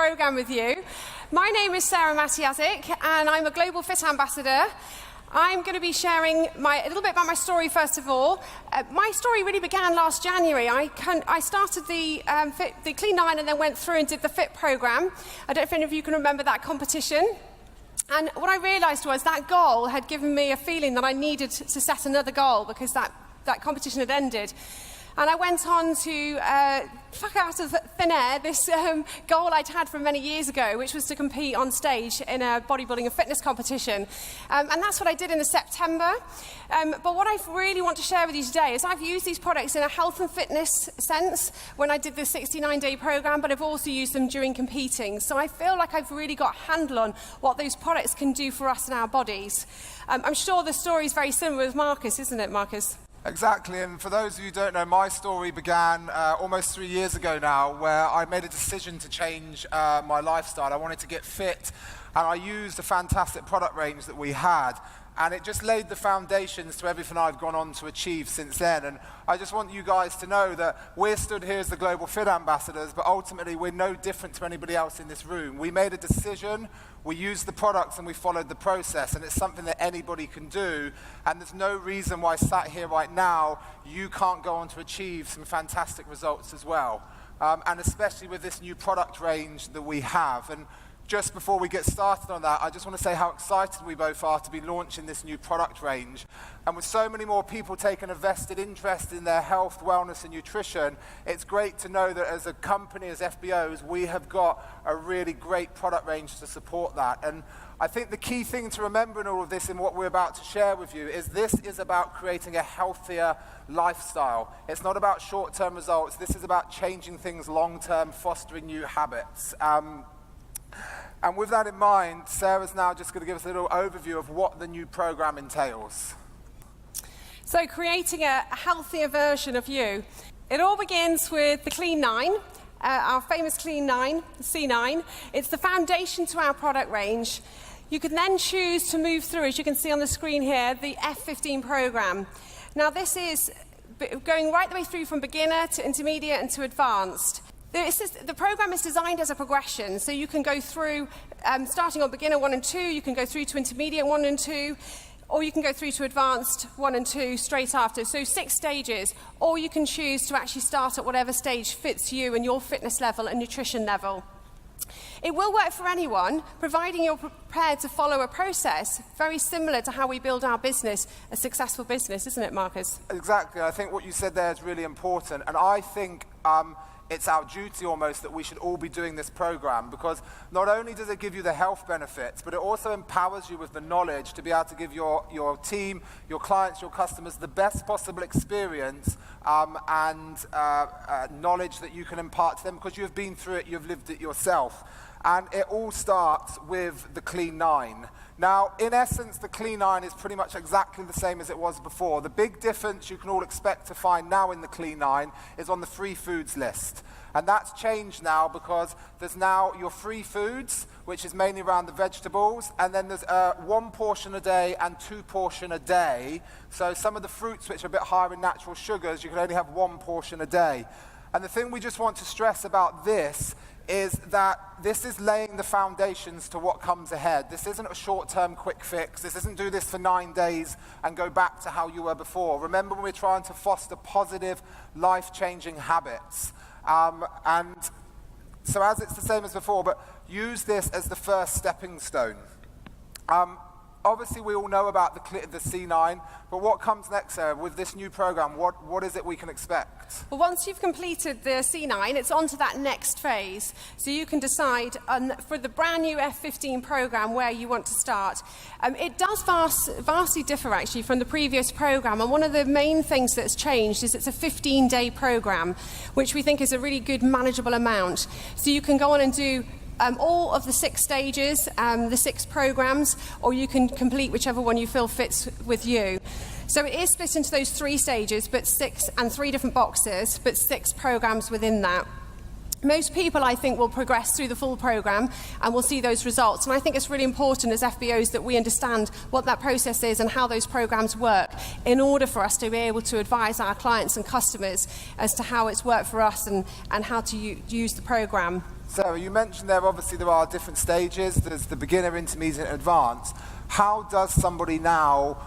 program with you. My name is Sarah Matiazic, and I'm a Global Fit Ambassador. I'm going to be sharing a little bit about my story first of all. My story really began last January. I started the Clean 9 and then went through and did the Fit program. I don't know if any of you can remember that competition. And what I realised was that goal had given me a feeling that I needed to set another goal because that competition had ended. And I went on to pluck out of thin air this goal I'd had from many years ago, which was to compete on stage in a bodybuilding and fitness competition. And that's what I did in September. But what I really want to share with you today is I've used these products in a health and fitness sense when I did the 69-day program, but I've also used them during competing. So I feel like I've really got a handle on what those products can do for us in our bodies. I'm sure the story is very similar with Marcus, isn't it, Marcus? Exactly, and for those of you who don't know, my story began almost 3 years ago now, where I made a decision to change my lifestyle. I wanted to get fit, and I used a fantastic product range that we had, and it just laid the foundations to everything I've gone on to achieve since then. And I just want you guys to know that we're stood here as the Global Fit Ambassadors, but ultimately we're no different to anybody else in this room. We made a decision, we used the products, and we followed the process, and it's something that anybody can do, and there's no reason why sat here right now you can't go on to achieve some fantastic results as well, and especially with this new product range that we have. And just before we get started on that, I just want to say how excited we both are to be launching this new product range. And with so many more people taking a vested interest in their health, wellness, and nutrition, it's great to know that as a company, as FBOs, we have got a really great product range to support that. And I think the key thing to remember in all of this and what we're about to share with you is this is about creating a healthier lifestyle. It's not about short-term results. This is about changing things long-term, fostering new habits. And with that in mind, Sarah's now just going to give us a little overview of what the new program entails. So creating a healthier version of you. It all begins with the Clean 9, our famous Clean 9, C9. It's the foundation to our product range. You can then choose to move through, as you can see on the screen here, the F15 program. Now this is going right the way through from beginner to intermediate and to advanced. The program is designed as a progression, so you can go through, starting on beginner 1 and 2, you can go through to intermediate 1 and 2, or you can go through to advanced 1 and 2 straight after. So 6 stages, or you can choose to actually start at whatever stage fits you and your fitness level and nutrition level. It will work for anyone, providing you're prepared to follow a process very similar to how we build our business, a successful business, isn't it, Marcus? Exactly. I think what you said there is really important, and I think it's our duty almost that we should all be doing this program, because not only does it give you the health benefits, but it also empowers you with the knowledge to be able to give your team, your clients, your customers the best possible experience and knowledge that you can impart to them because you've been through it, you've lived it yourself. And it all starts with the Clean 9. Now, in essence, the Clean 9 is pretty much exactly the same as it was before. The big difference you can all expect to find now in the Clean 9 is on the free foods list. And that's changed now because there's now your free foods, which is mainly around the vegetables, and then there's 1 portion a day and 2 portion a day. So some of the fruits which are a bit higher in natural sugars, you can only have 1 portion a day. And the thing we just want to stress about this is that this is laying the foundations to what comes ahead. This isn't a short-term quick fix. This isn't do this for 9 days and go back to how you were before. Remember, we're trying to foster positive, life-changing habits. And so as it's the same as before, but use this as the first stepping stone. Obviously, we all know about the C9, but what comes next, Sarah, with this new program? What is it we can expect? Well, once you've completed the C9, it's on to that next phase. So you can decide for the brand new F15 program where you want to start. It does vastly differ, actually, from the previous program. And one of the main things that's changed is it's a 15-day program, which we think is a really good, manageable amount. So you can go on and do all of the 6 stages, the 6 programs, or you can complete whichever one you feel fits with you. So it is split into those 3 stages, but 6 and 3 different boxes, but 6 programs within that. Most people, I think, will progress through the full program and will see those results. And I think it's really important as FBOs that we understand what that process is and how those programs work in order for us to be able to advise our clients and customers as to how it's worked for us and how to use the program. Sarah, you mentioned there are different stages. There's the beginner, intermediate, and advanced. How does somebody now